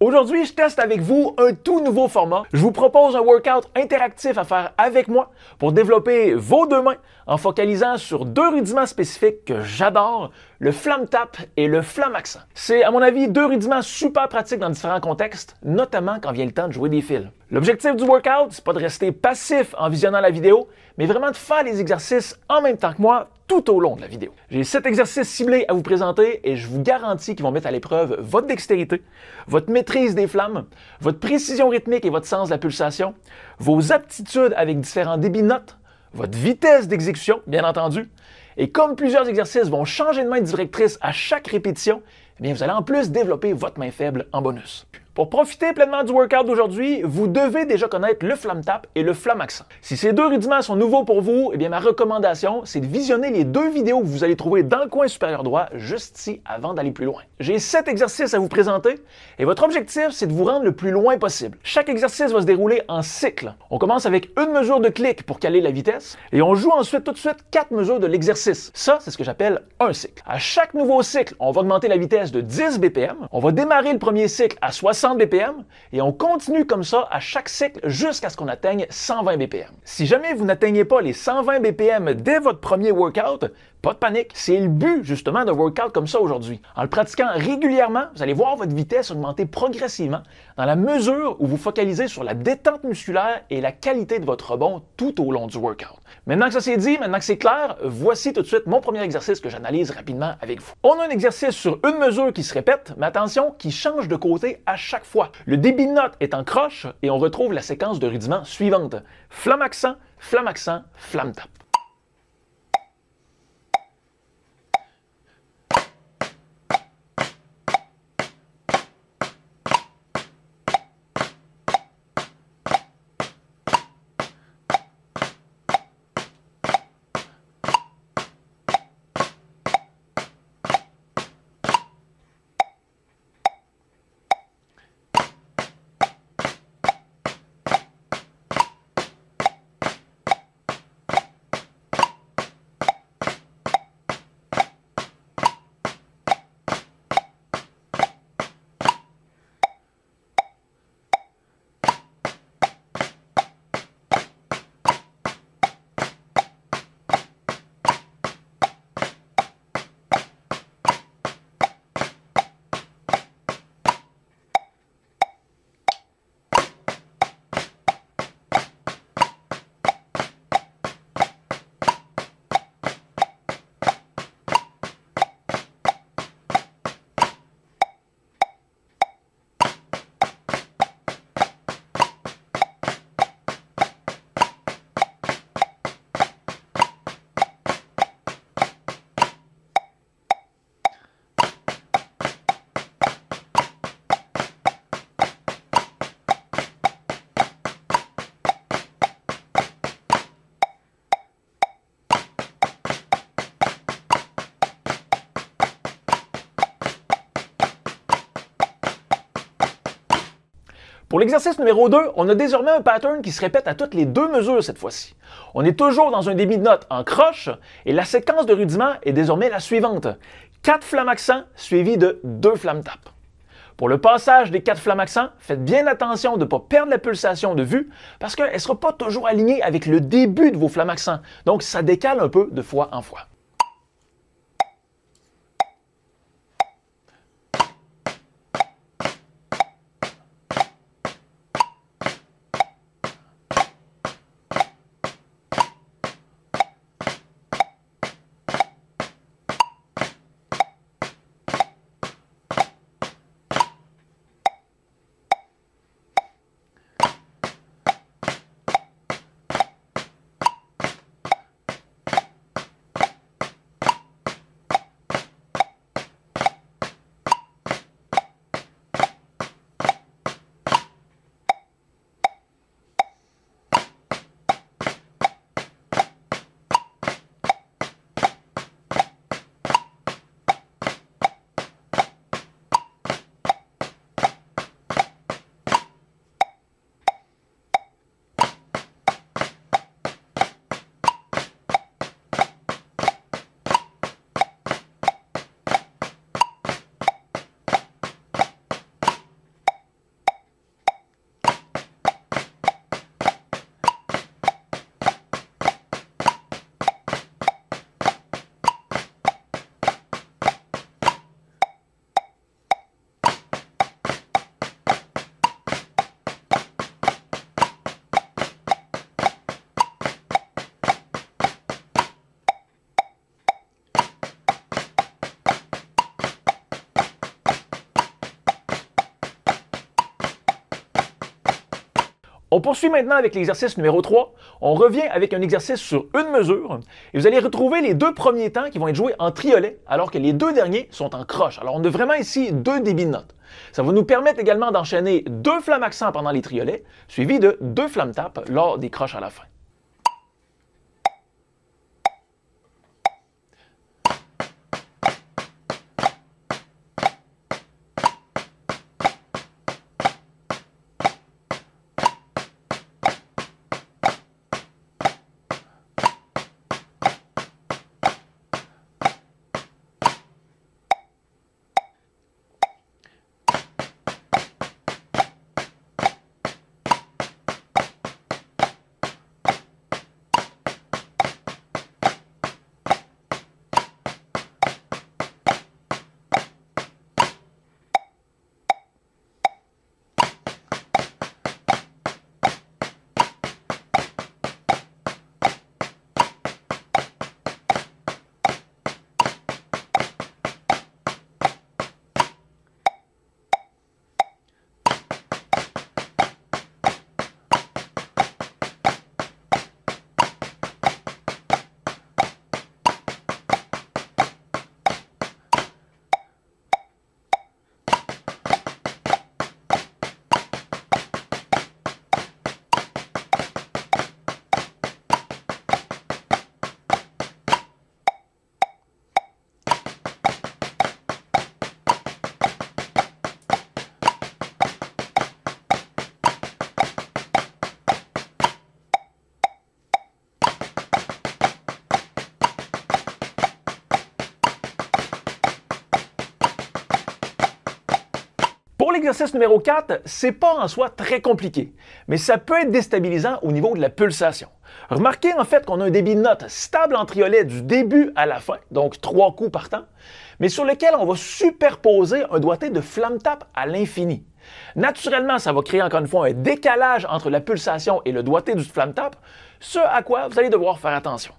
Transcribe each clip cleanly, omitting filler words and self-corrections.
Aujourd'hui, je teste avec vous un tout nouveau format. Je vous propose un workout interactif à faire avec moi pour développer vos deux mains en focalisant sur deux rudiments spécifiques que j'adore, le flam tap et le flam accent. C'est à mon avis deux rudiments super pratiques dans différents contextes, notamment quand vient le temps de jouer des fils. L'objectif du workout, c'est pas de rester passif en visionnant la vidéo, mais vraiment de faire les exercices en même temps que moi tout au long de la vidéo. J'ai 7 exercices ciblés à vous présenter et je vous garantis qu'ils vont mettre à l'épreuve votre dextérité, votre maîtrise des flammes, votre précision rythmique et votre sens de la pulsation, vos aptitudes avec différents débits de notes, votre vitesse d'exécution, bien entendu. Et comme plusieurs exercices vont changer de main directrice à chaque répétition, eh bien vous allez en plus développer votre main faible en bonus. Pour profiter pleinement du workout d'aujourd'hui, vous devez déjà connaître le flam tap et le flam accent. Si ces deux rudiments sont nouveaux pour vous, eh bien ma recommandation, c'est de visionner les deux vidéos que vous allez trouver dans le coin supérieur droit, juste ici, avant d'aller plus loin. J'ai 7 exercices à vous présenter et votre objectif, c'est de vous rendre le plus loin possible. Chaque exercice va se dérouler en cycle. On commence avec une mesure de clic pour caler la vitesse et on joue ensuite tout de suite 4 mesures de l'exercice. Ça, c'est ce que j'appelle un cycle. À chaque nouveau cycle, on va augmenter la vitesse de 10 BPM. On va démarrer le premier cycle à 60 BPM et on continue comme ça à chaque cycle jusqu'à ce qu'on atteigne 120 BPM. Si jamais vous n'atteignez pas les 120 BPM dès votre premier workout, pas de panique, c'est le but justement d'un workout comme ça aujourd'hui. En le pratiquant régulièrement, vous allez voir votre vitesse augmenter progressivement dans la mesure où vous focalisez sur la détente musculaire et la qualité de votre rebond tout au long du workout. Maintenant que ça c'est dit, maintenant que c'est clair, voici tout de suite mon premier exercice que j'analyse rapidement avec vous. On a un exercice sur une mesure qui se répète, mais attention, qui change de côté à chaque fois. Le débit de note est en croche et on retrouve la séquence de rudiments suivante. Flam accent, flam tap. Pour l'exercice numéro 2, on a désormais un pattern qui se répète à toutes les deux mesures cette fois-ci. On est toujours dans un débit de note en croche et la séquence de rudiments est désormais la suivante. 4 flam accent suivis de 2 flam tap. Pour le passage des 4 flam accent, faites bien attention de ne pas perdre la pulsation de vue parce qu'elle ne sera pas toujours alignée avec le début de vos flam accent. Donc ça décale un peu de fois en fois. On poursuit maintenant avec l'exercice numéro 3. On revient avec un exercice sur une mesure et vous allez retrouver les deux premiers temps qui vont être joués en triolet alors que les deux derniers sont en croche. Alors on a vraiment ici deux débits de notes. Ça va nous permettre également d'enchaîner deux flammes accents pendant les triolets suivis de deux flammes tapes lors des croches à la fin. Pour l'exercice numéro 4, c'est pas en soi très compliqué, mais ça peut être déstabilisant au niveau de la pulsation. Remarquez en fait qu'on a un débit de notes stable en triolet du début à la fin, donc 3 coups par temps, mais sur lequel on va superposer un doigté de flamme tape à l'infini. Naturellement, ça va créer encore une fois un décalage entre la pulsation et le doigté du flamme tape, ce à quoi vous allez devoir faire attention.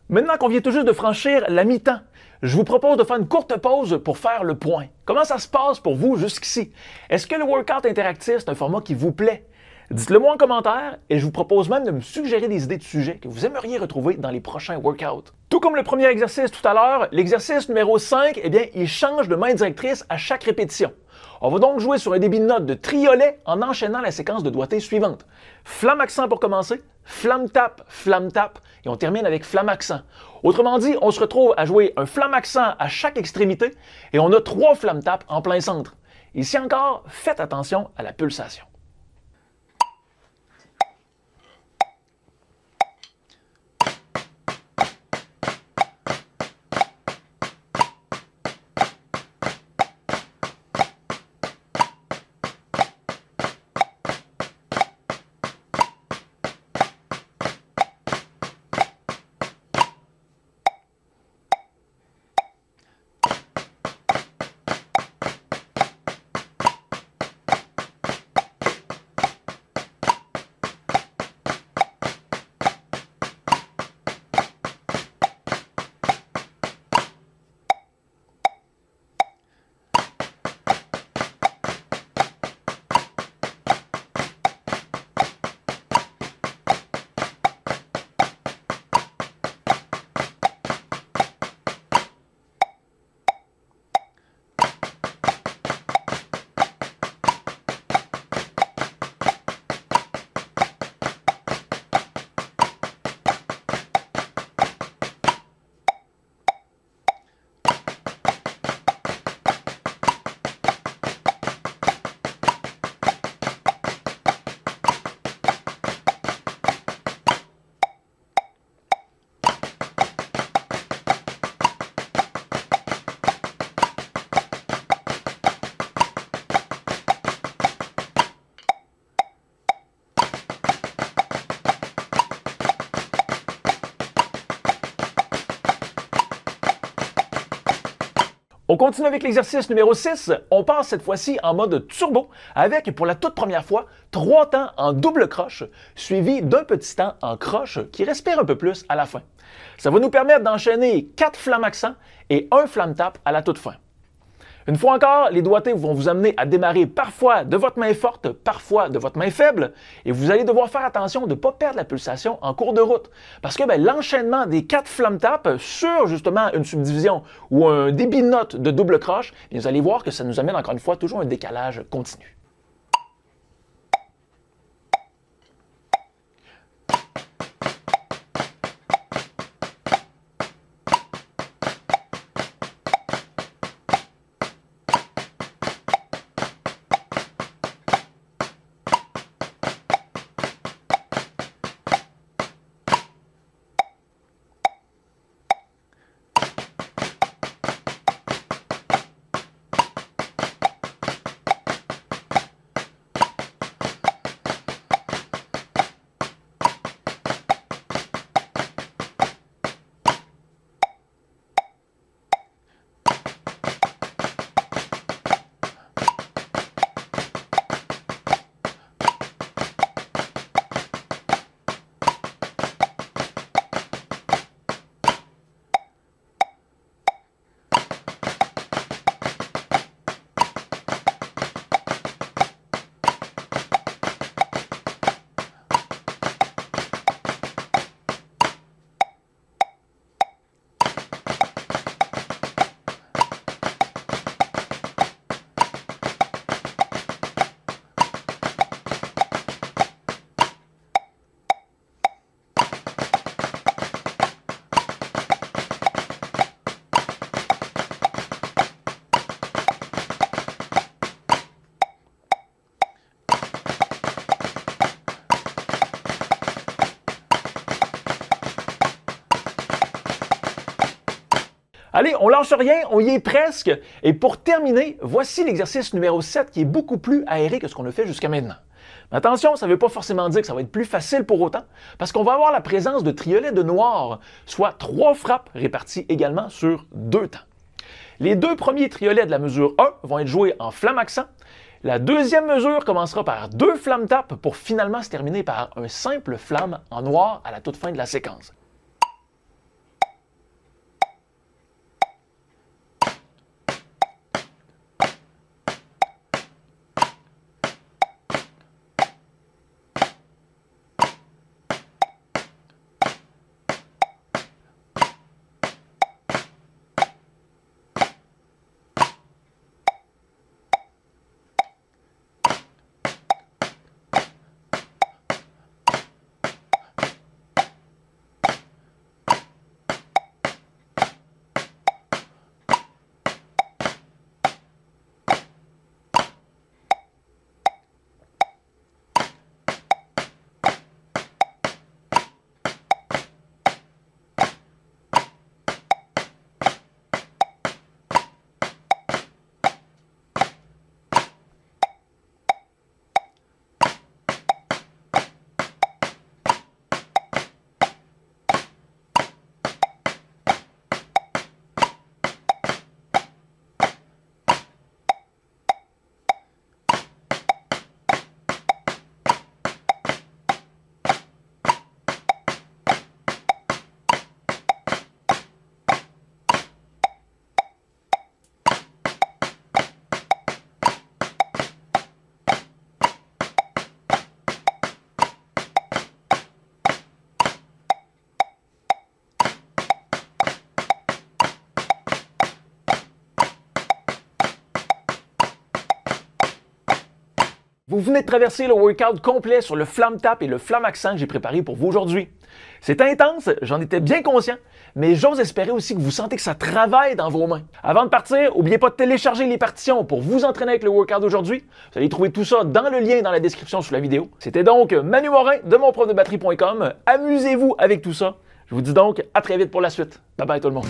Maintenant qu'on vient tout juste de franchir la mi-temps, je vous propose de faire une courte pause pour faire le point. Comment ça se passe pour vous jusqu'ici? Est-ce que le workout interactif, c'est un format qui vous plaît? Dites-le moi en commentaire et je vous propose même de me suggérer des idées de sujets que vous aimeriez retrouver dans les prochains workouts. Tout comme le premier exercice tout à l'heure, l'exercice numéro 5, eh bien, il change de main directrice à chaque répétition. On va donc jouer sur un débit de notes de triolet en enchaînant la séquence de doigté suivante. Flamme accent pour commencer, flamme tape, et on termine avec flamme accent. Autrement dit, on se retrouve à jouer un flamme accent à chaque extrémité et on a 3 flammes tapes en plein centre. Ici encore, faites attention à la pulsation. On continue avec l'exercice numéro 6. On passe cette fois-ci en mode turbo avec, pour la toute première fois, 3 temps en double croche, suivi d'un petit temps en croche qui respire un peu plus à la fin. Ça va nous permettre d'enchaîner 4 flammes accents et 1 flamme tap à la toute fin. Une fois encore, les doigtés vont vous amener à démarrer parfois de votre main forte, parfois de votre main faible, et vous allez devoir faire attention de ne pas perdre la pulsation en cours de route. Parce que l'enchaînement des 4 flammes tap sur justement une subdivision ou un débit de note de double croche, vous allez voir que ça nous amène encore une fois toujours un décalage continu. Allez, on lâche rien, on y est presque. Et pour terminer, voici l'exercice numéro 7 qui est beaucoup plus aéré que ce qu'on a fait jusqu'à maintenant. Mais attention, ça ne veut pas forcément dire que ça va être plus facile pour autant, parce qu'on va avoir la présence de triolets de noir, soit 3 frappes réparties également sur 2 temps. Les 2 premiers triolets de la mesure 1 vont être joués en flamme accent. La deuxième mesure commencera par 2 flammes tap pour finalement se terminer par un simple flamme en noir à la toute fin de la séquence. Vous venez de traverser le workout complet sur le flamme tap et le flamme accent que j'ai préparé pour vous aujourd'hui. C'est intense, j'en étais bien conscient, mais j'ose espérer aussi que vous sentez que ça travaille dans vos mains. Avant de partir, n'oubliez pas de télécharger les partitions pour vous entraîner avec le workout d'aujourd'hui. Vous allez trouver tout ça dans le lien dans la description sous la vidéo. C'était donc Manu Morin de monprofdebatterie.com. Amusez-vous avec tout ça. Je vous dis donc à très vite pour la suite. Bye bye tout le monde.